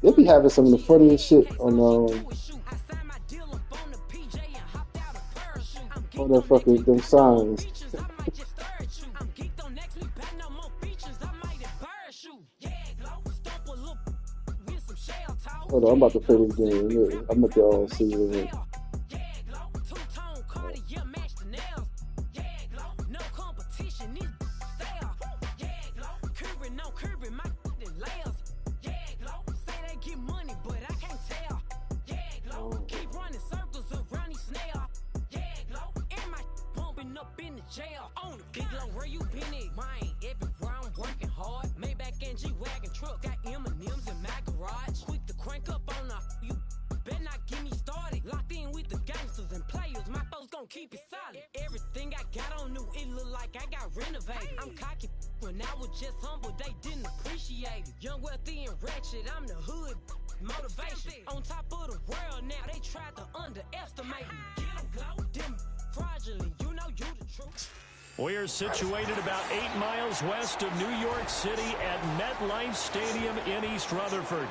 They be having some of the funniest shit on that fucking them signs. Hold on, I'm about to play this game. Look, I'm about to see it. We're situated about 8 miles west of New York City at MetLife Stadium in East Rutherford.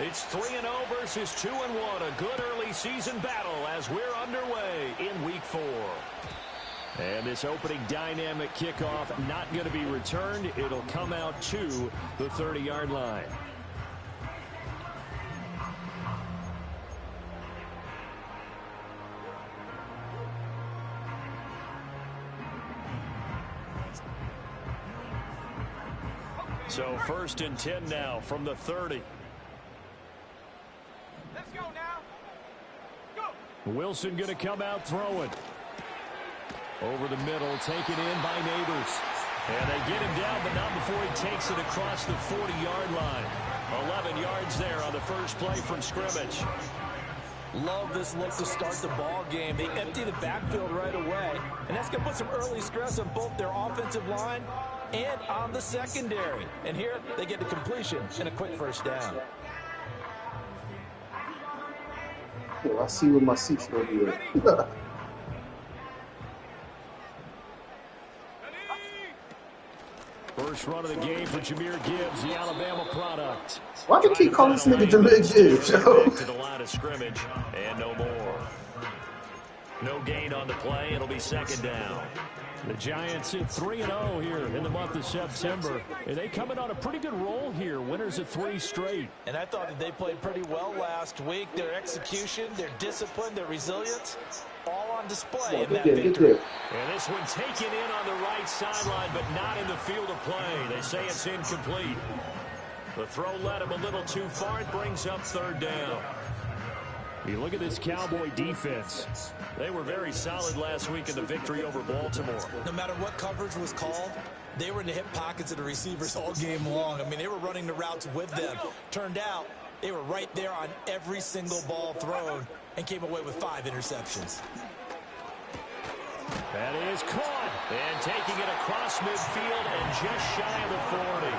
It's 3-0 versus 2-1. A good early season battle as we're underway in Week 4. And this opening dynamic kickoff not going to be returned. It'll come out to the 30-yard line. So 1st and 10 now from the 30. Let's go now. Go. Wilson going to come out throwing. Over the middle, taken in by Neighbors. And they get him down, but not before he takes it across the 40-yard line. 11 yards there on the first play from scrimmage. Love this look to start the ball game. They empty the backfield right away, and that's going to put some early stress on both their offensive line and on the secondary. And here, they get the completion and a quick first down. Yo, I see what my seat's gonna be at. First run of the game for Jahmyr Gibbs, the Alabama product. Why do you keep calling this nigga Jahmyr Gibbs, yo? To the line of scrimmage, and no more. No gain on the play. It'll be 2nd down. The Giants hit 3-0 here in the month of September. And they coming on a pretty good roll here. Winners of 3 straight. And I thought that they played pretty well last week. Their execution, their discipline, their resilience, all on display in that victory. And this one taken in on the right sideline, but not in the field of play. They say it's incomplete. The throw led him a little too far. It brings up 3rd down. You look at this Cowboy defense. They were very solid last week in the victory over Baltimore. No matter what coverage was called, they were in the hip pockets of the receivers all game long. I mean, they were running the routes with them. Turned out, they were right there on every single ball thrown and came away with 5 interceptions. That is caught. And taking it across midfield and just shy of the 40.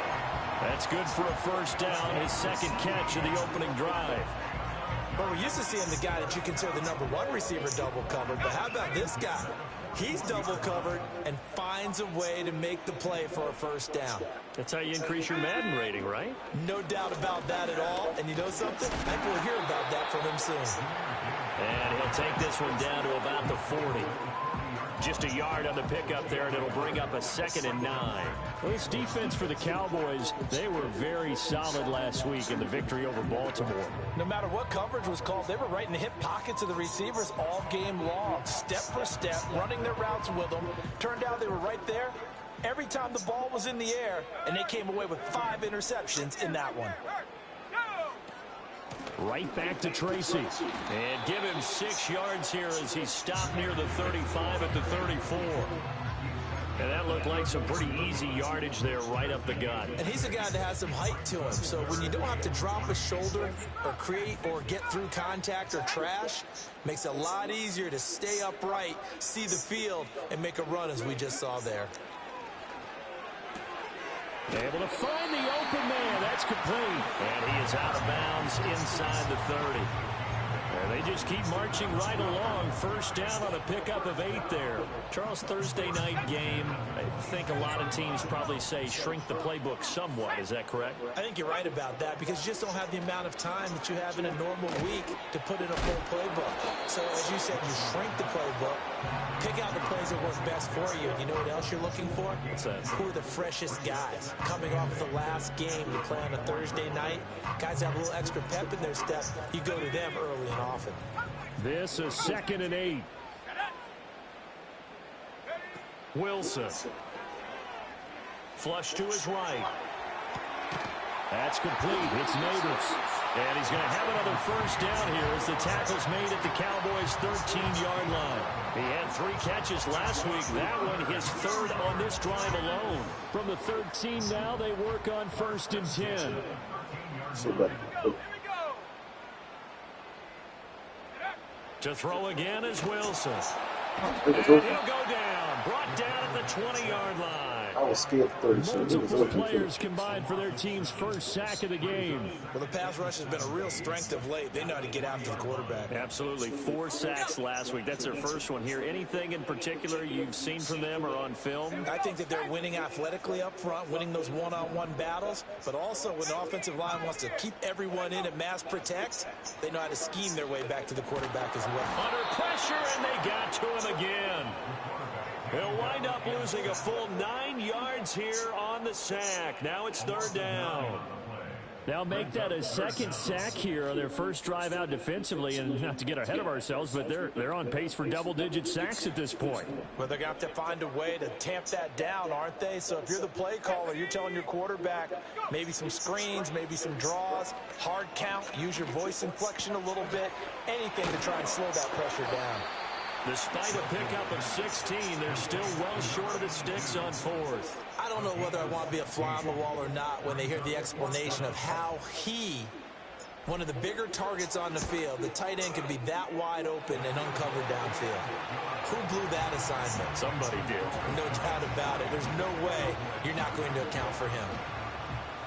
That's good for a first down, his 2nd catch of the opening drive. Well, we're used to seeing the guy that you consider the #1 receiver double covered, but how about this guy? He's double covered and finds a way to make the play for a first down. That's how you increase your Madden rating, right? No doubt about that at all. And you know something? I think we'll hear about that from him soon. And he'll take this one down to about the 40. Just a yard on the pickup there, and it'll bring up a 2nd and 9. Well, this defense for the Cowboys, they were very solid last week in the victory over Baltimore. No matter what coverage was called, they were right in the hip pockets of the receivers all game long, step for step, running their routes with them. Turned out they were right there every time the ball was in the air, and they came away with 5 interceptions in that one. Right back to Tracy. And give him 6 yards here as he stopped near the 35 at the 34. And that looked like some pretty easy yardage there right up the gut. And he's a guy that has some height to him. So when you don't have to drop a shoulder or create or get through contact or trash, makes it a lot easier to stay upright, see the field, and make a run as we just saw there. Able to find the open man. That's complete. And he is out of bounds inside the 30. And they just keep marching right along. First down on a pickup of 8 there. Charles, Thursday night game. I think a lot of teams probably say shrink the playbook somewhat. Is that correct? I think you're right about that because you just don't have the amount of time that you have in a normal week to put in a full playbook. So as you said, you shrink the playbook, pick out the plays that work best for you. You know what else you're looking for? What's that? Who are the freshest guys coming off the last game to play on a Thursday night? Guys have a little extra pep in their step. You go to them early and often. This is 2nd and 8. Wilson. Flush to his right. That's complete. It's Neighbors. And he's going to have another first down here as the tackle's made at the Cowboys' 13-yard line. He had 3 catches last week. That one his 3rd on this drive alone. From the 13 now, they work on 1st and 10. So bad. To throw again is Wilson. It was And he'll open. go down. Brought down at the 20-yard line. I was scared for 30 seconds. It was Multiple open. players combined for their team's first sack of the game. Well, the pass rush has been a real strength of late. They know how to get after the quarterback. Absolutely. 4 sacks last week. That's their first one here. Anything in particular you've seen from them or on film? I think that they're winning athletically up front, winning those one-on-one battles, but also when the offensive line wants to keep everyone in and mass protect, they know how to scheme their way back to the quarterback as well. Under pressure, and they got to him again. He'll wind up losing a full 9 yards here on the sack. Now it's 3rd down. They'll make that a 2nd sack here on their first drive out defensively, and not to get ahead of ourselves, but they're on pace for double-digit sacks at this point. But they're going to have to find a way to tamp that down, aren't they? So if you're the play caller, you're telling your quarterback maybe some screens, maybe some draws, hard count, use your voice inflection a little bit, anything to try and slow that pressure down. Despite a pickup of 16, they're still well short of the sticks on 4th. I don't know whether I want to be a fly on the wall or not when they hear the explanation of how one of the bigger targets on the field, the tight end could be that wide open and uncovered downfield. Who blew that assignment? Somebody did. No doubt about it. There's no way you're not going to account for him.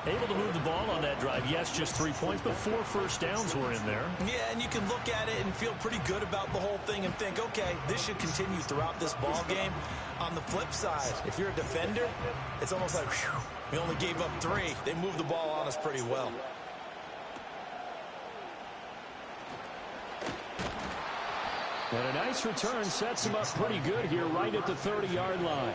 Able to move the ball on that drive. Yes, just 3 points, but 4 first downs were in there. Yeah, and you can look at it and feel pretty good about the whole thing and think, okay, this should continue throughout this ball game. On the flip side, if you're a defender, it's almost like, whew, we only gave up 3. They moved the ball on us pretty well. And a nice return sets him up pretty good here right at the 30-yard line.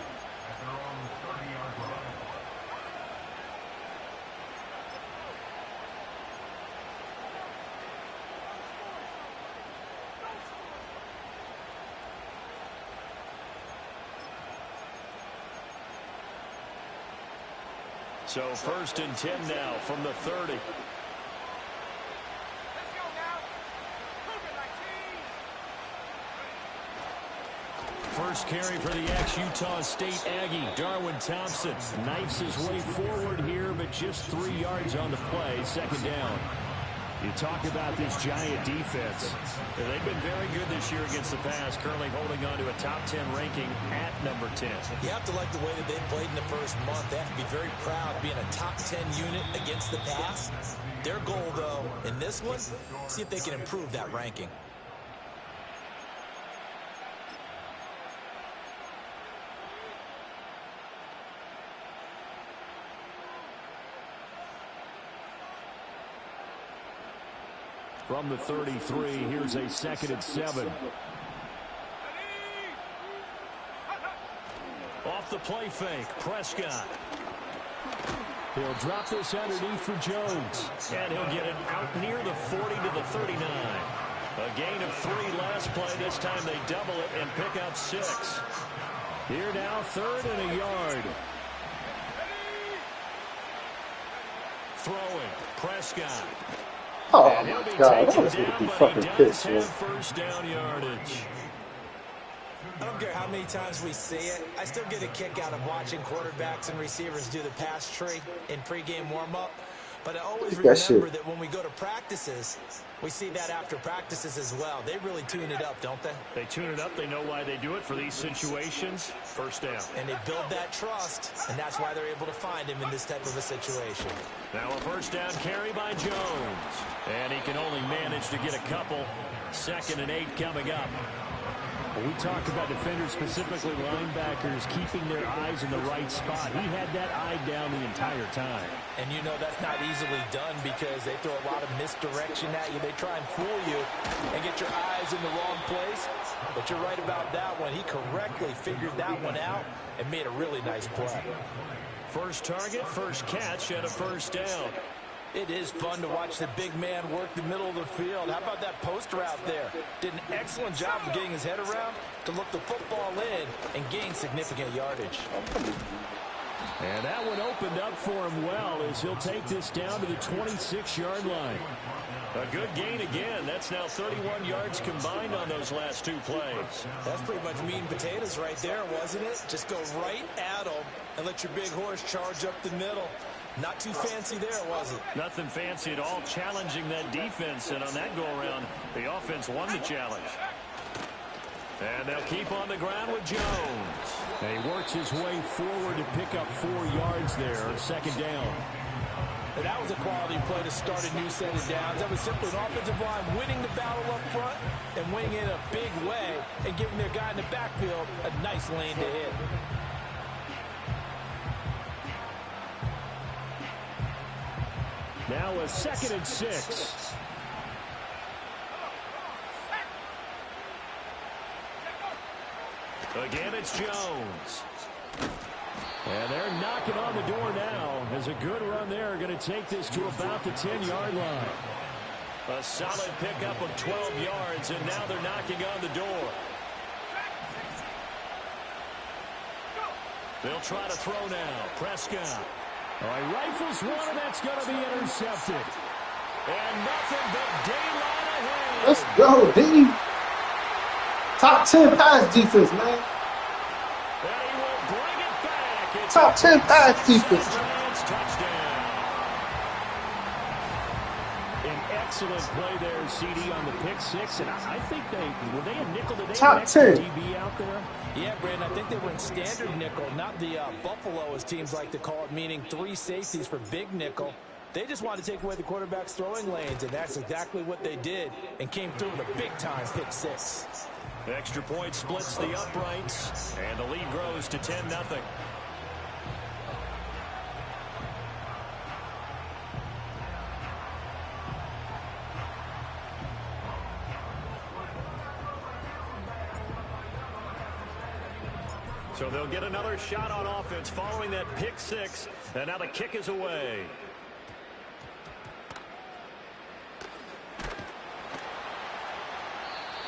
So 1st and 10 now from the 30. First carry for the ex-Utah State Aggie, Darwin Thompson. Knifes his way forward here, but just 3 yards on the play, 2nd down. You talk about this Giant defense. They've been very good this year against the pass, currently holding on to a top 10 ranking at number 10. You have to like the way that they played in the first month. They have to be very proud being a top 10 unit against the pass. Their goal, though, in this one, see if they can improve that ranking. From the 33, here's a 2nd and 7. Off the play fake, Prescott. He'll drop this underneath for Jones. And he'll get it out near the 40 to the 39. A gain of 3 last play. This time they double it and pick up 6. Here now, 3rd and a yard. Throwing, Prescott. Oh And he'll my be God, taken I was going to down, be but fucking he does pissed, have man. first down yardage. I don't care how many times we see it. I still get a kick out of watching quarterbacks and receivers do the pass tree in pregame warm-up. But I always That remember shit. that when we go to practices, we see that after practices as well. They really tune it up, don't they? They tune it up. They know why they do it for these situations. First down. And they build that trust, and that's why they're able to find him in this type of a situation. Now a first down carry by Jones. And he can only manage to get a couple. 2nd and 8 coming up. When we talk about defenders, specifically linebackers, keeping their eyes in the right spot, he had that eye down the entire time. And you know that's not easily done because they throw a lot of misdirection at you. They try and fool you and get your eyes in the wrong place. But you're right about that one. He correctly figured that one out and made a really nice play. First target, first catch, and a first down. It is fun to watch the big man work the middle of the field. How about that post route there? Did an excellent job of getting his head around to look the football in and gain significant yardage. And that one opened up for him well as he'll take this down to the 26-yard line. A good gain again. That's now 31 yards combined on those last 2 plays. That's pretty much meat and potatoes right there, wasn't it? Just go right at him and let your big horse charge up the middle. Not too fancy there, was it? Nothing fancy at all, challenging that defense. And on that go-around, the offense won the challenge. And they'll keep on the ground with Jones. And he works his way forward to pick up 4 yards there, 2nd down. And that was a quality play to start a new set of downs. That was simply an offensive line winning the battle up front and winning it in a big way and giving their guy in the backfield a nice lane to hit. Now a 2nd and 6. Again, it's Jones. And they're knocking on the door now as a good run there. Going to take this to about the 10-yard line. A solid pickup of 12 yards, and now they're knocking on the door. They'll try to throw now. Prescott. All right, rifles one, and that's going to be intercepted. And nothing but daylight ahead. Let's go, D. Top 10 pass defense, man. And he will bring it back. It's Top 10 pass defense. touchdown. An excellent play there, CD, on the pick 6. And I think were they a nickel today? Top 10. DB out there? Yeah, Brandon, I think they were in standard nickel, not the Buffalo, as teams like to call it, meaning 3 safeties for big nickel. They just wanted to take away the quarterback's throwing lanes, and that's exactly what they did and came through with a big-time pick 6. Extra point splits the uprights, and the lead grows to 10-0. So they'll get another shot on offense following that pick 6, and now the kick is away.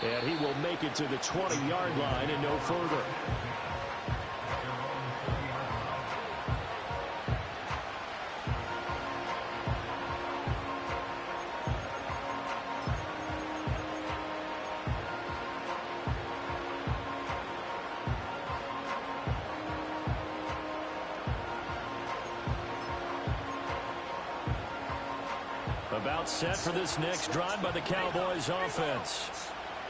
And he will make it to the 20-yard line and no further. About set for this next drive by the Cowboys offense.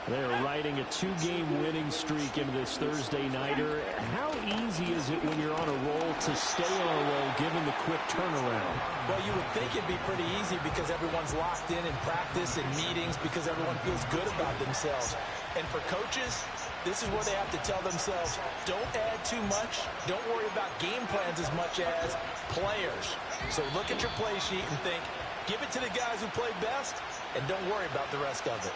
They're riding a 2-game winning streak into this Thursday nighter. How easy is it when you're on a roll to stay on a roll given the quick turnaround? Well, you would think it'd be pretty easy because everyone's locked in practice and meetings because everyone feels good about themselves. And for coaches, this is where they have to tell themselves, don't add too much. Don't worry about game plans as much as players. So look at your play sheet and think, give it to the guys who play best and don't worry about the rest of it.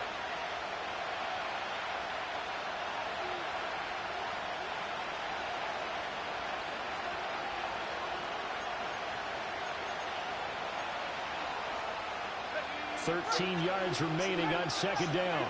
$13 yards remaining on 2nd down.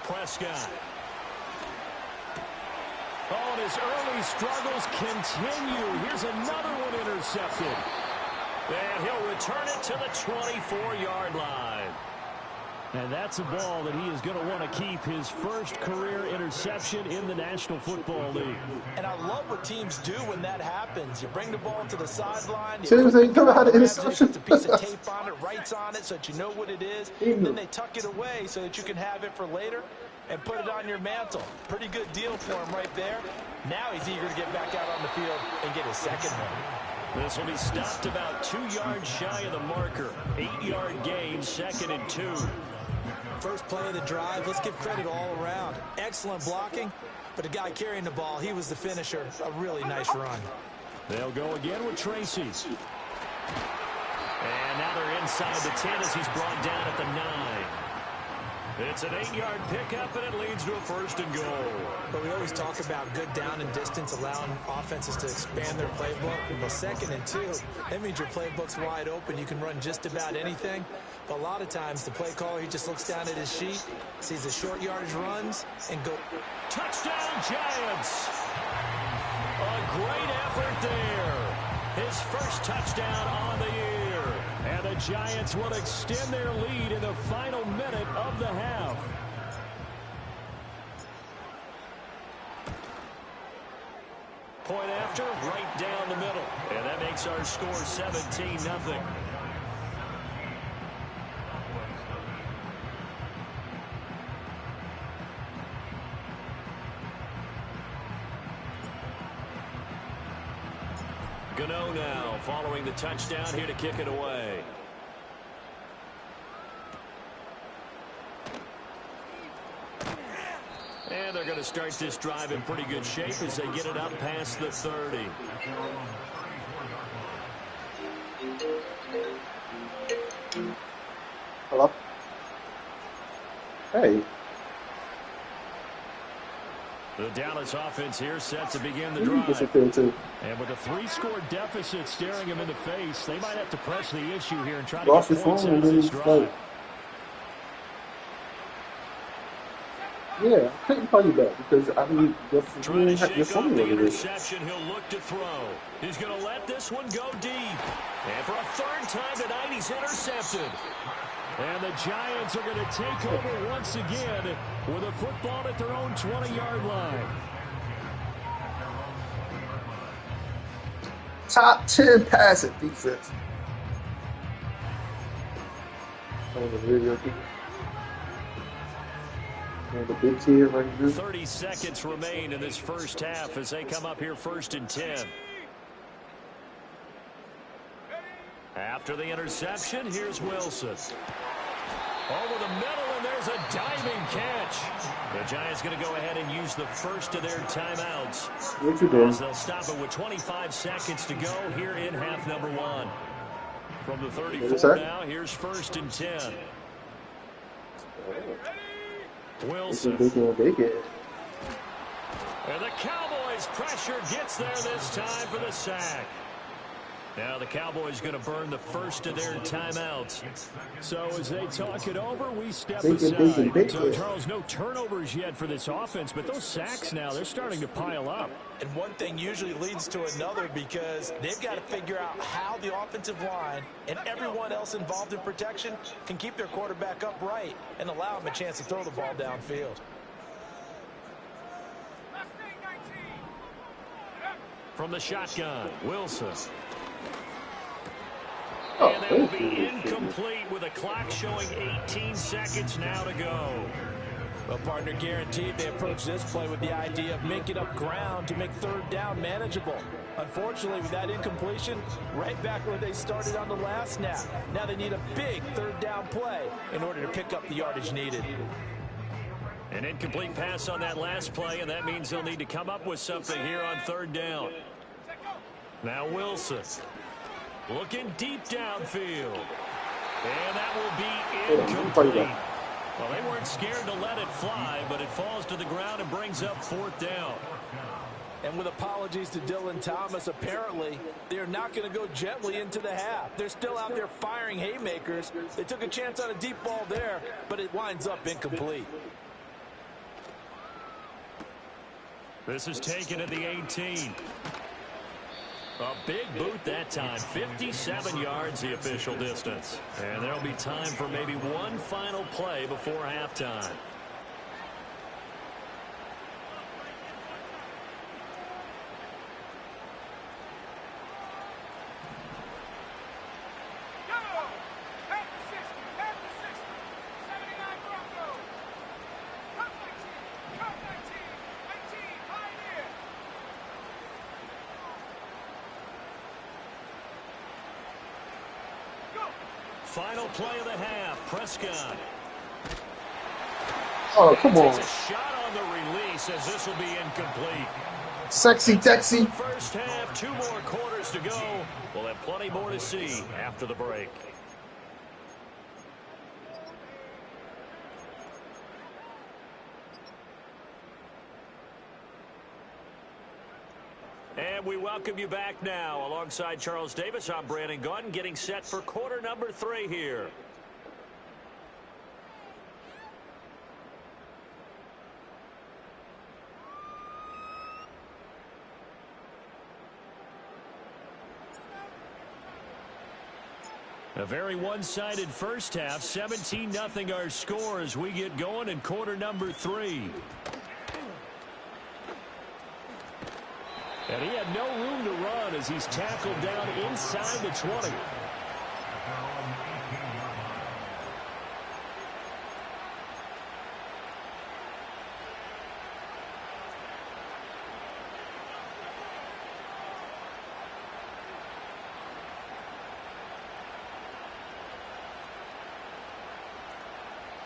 Prescott. Oh, and his early struggles continue. Here's another one intercepted. And he'll return it to the 24-yard line. And that's a ball that he is going to want to keep, his first career interception in the National Football League. And I love what teams do when that happens. You bring the ball to the sideline. Seriously, you never had an Puts interception? a piece of tape on it, writes on it so that you know what it is. And then they tuck it away so that you can have it for later and put it on your mantle. Pretty good deal for him right there. Now he's eager to get back out on the field and get his second one. This will be stopped about 2 yards shy of the marker. 8-yard gain, 2nd and 2. First play of the drive, let's give credit all around. Excellent blocking, but the guy carrying the ball, he was the finisher. A really nice run. They'll go again with Tracy. And now they're inside the 10 as he's brought down at the 9. It's an 8-yard pickup, and it leads to a 1st and goal. But we always talk about good down and distance, allowing offenses to expand their playbook. Well, 2nd and 2, that means your playbook's wide open. You can run just about anything. But a lot of times, the play caller, he just looks down at his sheet, sees the short yardage runs, and go. Touchdown, Giants! A great effort there. His first touchdown on the year. And the Giants will extend their lead in the final minute of the half. Point after, right down the middle. And that makes our score 17-0. Gano now following the touchdown here to kick it away. And they're going to start this drive in pretty good shape as they get it up past the 30. Hello? Hey. The Dallas offense here set to begin the You drive. disappeared too. And with a 3-score deficit staring them in the face, they might have to press the issue here and try to Lost get your points phone out and of then this like, drive. yeah, I couldn't call you back because I mean, Trying to your shake off phone the over there. interception. He'll look to throw. He's going to let this one go deep. And for a 3rd time tonight, he's intercepted. And the Giants are going to take over once again with a football at their own 20-yard line. Top 10 passing defense. On the video, and the big tier right here. 30 seconds remain in this first half as they come up here 1st and 10. After the interception, here's Wilson. Over the middle, and there's a diving catch. The Giants going to go ahead and use the first of their timeouts. What you doing? As they'll stop it with 25 seconds to go here in half number 1. From the 34 now, here's 1st and 10. Wilson. Big it. And the Cowboys' pressure gets there this time for the sack. Now the Cowboys going to burn the first of their timeouts. So as they talk it over, we step Big aside. So, it. Charles, no turnovers yet for this offense, but those sacks now, they're starting to pile up. And one thing usually leads to another because they've got to figure out how the offensive line and everyone else involved in protection can keep their quarterback upright and allow him a chance to throw the ball downfield. From the shotgun, Wilson. Oh, And that will be incomplete with a clock showing 18 seconds now to go. Well, partner, guaranteed they approach this play with the idea of making up ground to make 3rd down manageable. Unfortunately, with that incompletion, right back where they started on the last snap. Now they need a big 3rd down play in order to pick up the yardage needed. An incomplete pass on that last play, and that means they'll need to come up with something here on 3rd down. Now Wilson. Looking deep downfield. And that will be incomplete. Well, they weren't scared to let it fly, but it falls to the ground and brings up 4th down. And with apologies to Dylan Thomas, apparently they're not going to go gently into the half. They're still out there firing haymakers. They took a chance on a deep ball there, but it winds up incomplete. This is taken at the 18. A big boot that time. 57 yards the official distance. And there'll be time for maybe one final play before halftime. Final play of the half. Prescott. Oh, come on. Takes a shot on the release as this will be incomplete. Sexy, Texy. First half, 2 more quarters to go. We'll have plenty more to see after the break. And we welcome you back now. Alongside Charles Davis, I'm Brandon Gaudin, getting set for quarter number 3 here. A very one-sided first half. 17-0 our score as we get going in quarter number 3. And he had no room to run as he's tackled down inside the 20.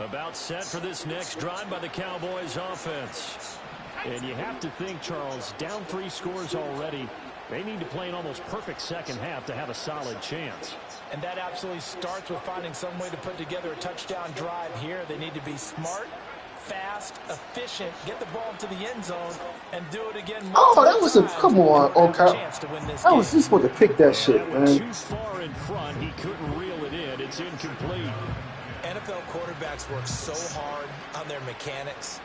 About set for this next drive by the Cowboys offense. And you have to think, Charles, down 3 scores already. They need to play an almost perfect second half to have a solid chance. And that absolutely starts with finding some way to put together a touchdown drive here. They need to be smart, fast, efficient, get the ball to the end zone, and do it again. Oh, that was a, come on, okay. How was he supposed to pick that shit, man? Too far in front, he couldn't reel it in. It's incomplete. NFL quarterbacks work so hard on their mechanics,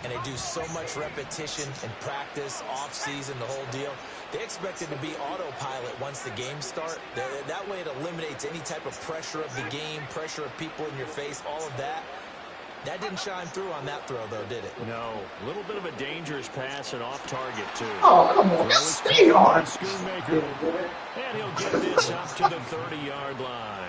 and they do so much repetition and practice, off-season, the whole deal. They expect it to be autopilot once the games start. That way it eliminates any type of pressure of the game, pressure of people in your face, all of that. That didn't shine through on that throw, though, did it? No. A little bit of a dangerous pass and off target, too. Oh, come on. Stay on. And he'll get this up to the 30-yard line.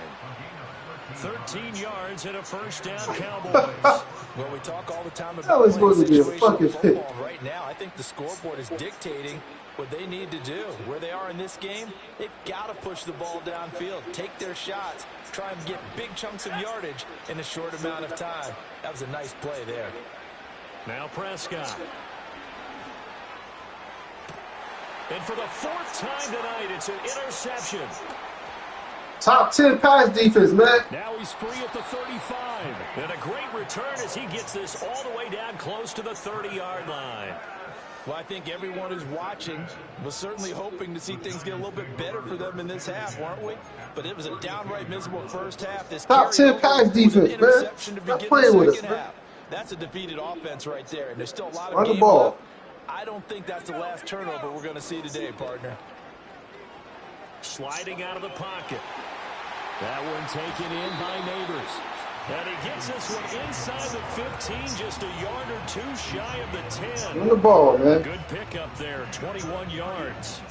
13 yards and a first down, Cowboys. Well, we talk all the time about that was supposed to be a fucking pick. Right now, I think the scoreboard is dictating what they need to do. Where they are in this game, they've got to push the ball downfield, take their shots, try and get big chunks of yardage in a short amount of time. That was a nice play there. Now Prescott. And for the 4th time tonight, it's an interception. Top 10 pass defense, man. Now he's free at the 35. And a great return as he gets this all the way down close to the 30-yard line. Well, I think everyone who's watching was certainly hoping to see things get a little bit better for them in this half, weren't we? But it was a downright miserable first half. This top 10 pass defense, man. Stop playing with us, man. That's a defeated offense right there, and there's still a lot of run the game ball. left. I don't think that's the last turnover we're going to see today, partner. Sliding out of the pocket. That one taken in by Neighbors. And he gets this one inside the 15, just a yard or 2 shy of the 10. Run the ball, man. Good pickup there, 21 yards.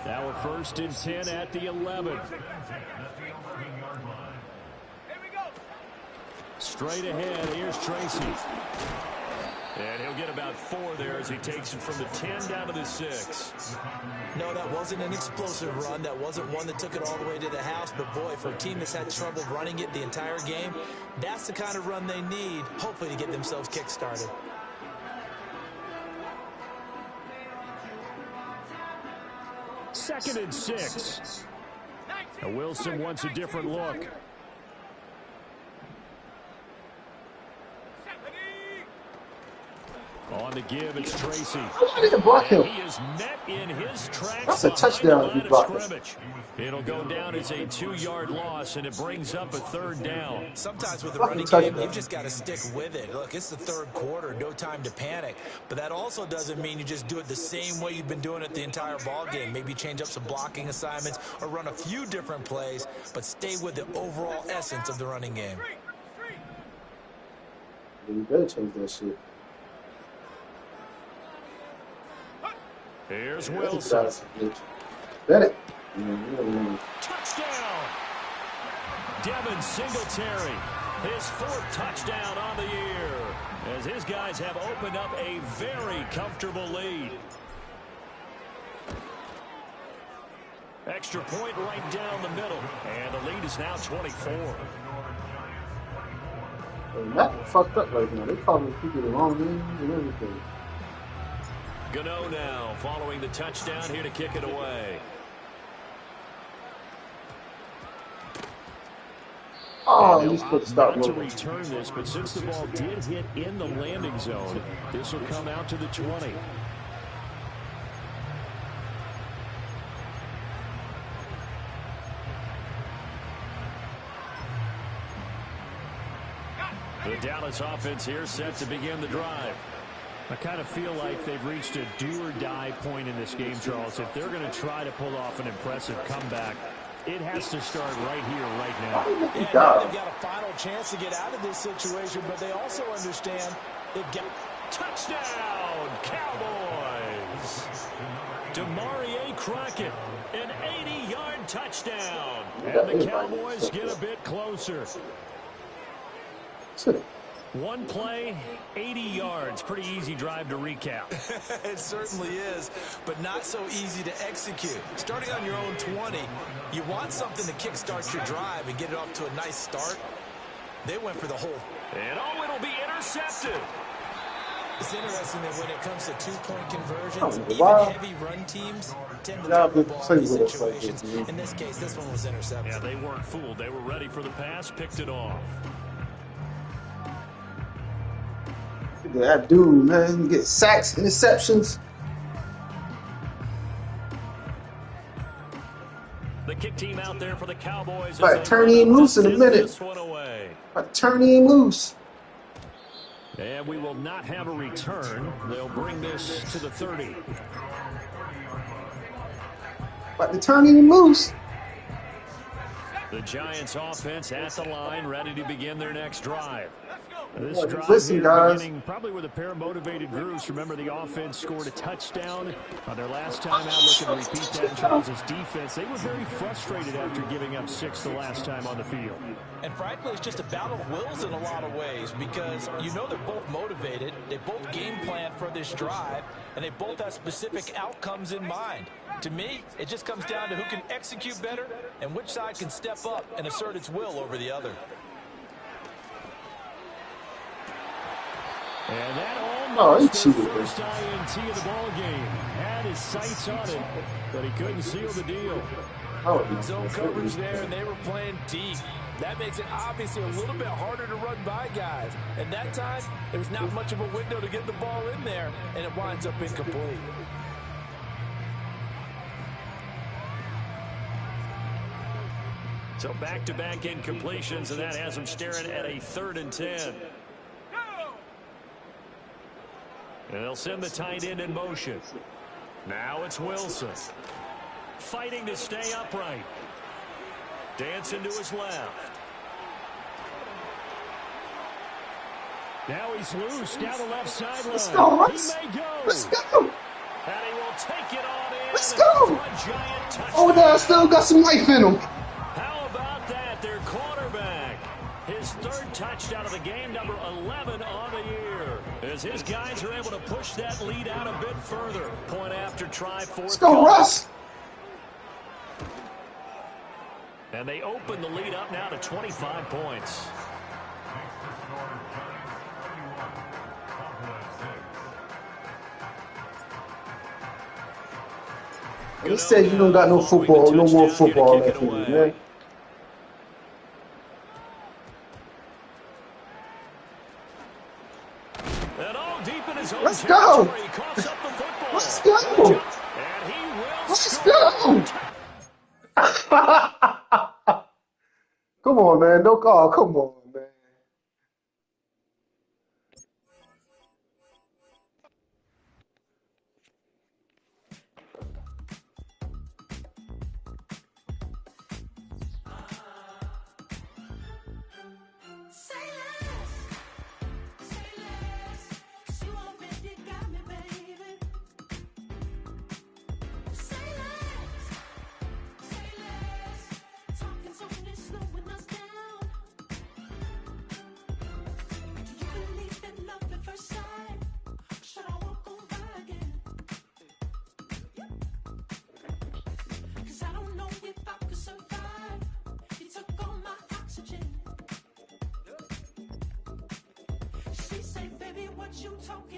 Now a 1st and 10 at the 11. Straight ahead, here's Tracy. And he'll get about 4 there as he takes it from the 10 down to the 6. No, that wasn't an explosive run. That wasn't one that took it all the way to the house. But, boy, for a team that's had trouble running it the entire game, that's the kind of run they need, hopefully, to get themselves kick-started. Second and 6. Now Wilson wants a different look. On the give, it's Tracy. I didn't block him. And he is met in his tracks. That's a touchdown if you block him. It'll go down as a 2-yard loss, and it brings up a 3rd down. Sometimes with the running game, you've just got to stick with it. Look, it's the 3rd quarter, no time to panic. But that also doesn't mean you just do it the same way you've been doing it the entire ball game. Maybe change up some blocking assignments or run a few different plays, but stay with the overall essence of the running game. You better change that shit. Here's Wilson. Bet it. Touchdown! Devin Singletary, his 4th touchdown on the year, as his guys have opened up a very comfortable lead. Extra point right down the middle, and the lead is now 24. Matt fucked up right now. They probably keep it the wrong name and everything. Gano now following the touchdown here to kick it away. Oh, you just put the stop to logo. return this, but since the ball did hit in the landing zone, this will come out to the 20. The Dallas offense here set to begin the drive. I kind of feel like they've reached a do-or-die point in this game, Charles. If they're going to try to pull off an impressive comeback, it has to start right here, right now. Yeah, they've got a final chance to get out of this situation, but they also understand they've got... Touchdown, Cowboys! DeMarie Crockett, an 80-yard touchdown. And the Cowboys get a bit closer. One play, 80 yards. Pretty easy drive to recap. It certainly is, but not so easy to execute. Starting on your own 20, you want something to kickstart your drive and get it off to a nice start. They went for the whole. And oh, it'll be intercepted. It's interesting that when it comes to two-point conversions, even heavy run teams tend to throw the ball in these situations. In this case, this one was intercepted. Yeah, they weren't fooled. They were ready for the pass, picked it off. That dude, man, you get sacks, interceptions. The kick team out there for the Cowboys. But turn him loose in a minute. But turn him loose. And we will not have a return. They'll bring this to the 30. But to turn him loose. The Giants offense at the line, ready to begin their next drive. This drive listen, guys. beginning probably with a pair of motivated groups. Remember, the offense scored a touchdown on their last time out. Looking to repeat that in Charles' defense. They were very frustrated after giving up 6 the last time on the field. And frankly, it's just a battle of wills in a lot of ways because you know they're both motivated. They both game plan for this drive, and they both have specific outcomes in mind. To me, it just comes down to who can execute better and which side can step up and assert its will over the other. And that almost he the cheated. first INT of the ball game. Had his sights on it, but he couldn't seal the deal. Zone coverage there, and they were playing deep. That makes it obviously a little bit harder to run by guys. And that time, there was not much of a window to get the ball in there, and it winds up incomplete. So back-to-back incompletions, and that has them staring at a 3rd and 10. And they'll send the tight end in motion. Now it's Wilson. Fighting to stay upright. Dancing to his left. Now he's loose down the left sideline. Let's go, Russ. He may go. Let's go. And he will take it on in. Let's go. For a giant touchdown. Oh, now still got some life in him. How about that? Their quarterback. His 3rd touchdown of the game, number 11 on the year. As his guys are able to push that lead out a bit further. Point after try, 4th. Let's go, Russ. And they open the lead up now to 25 points. He said you don't got no football, no more football left in you, man. And all deep in his own Let's go. He coughs up the football. Let's go. And he will Let's score. go. Come on, man. No call. Come on, man. She say, baby, what you talking?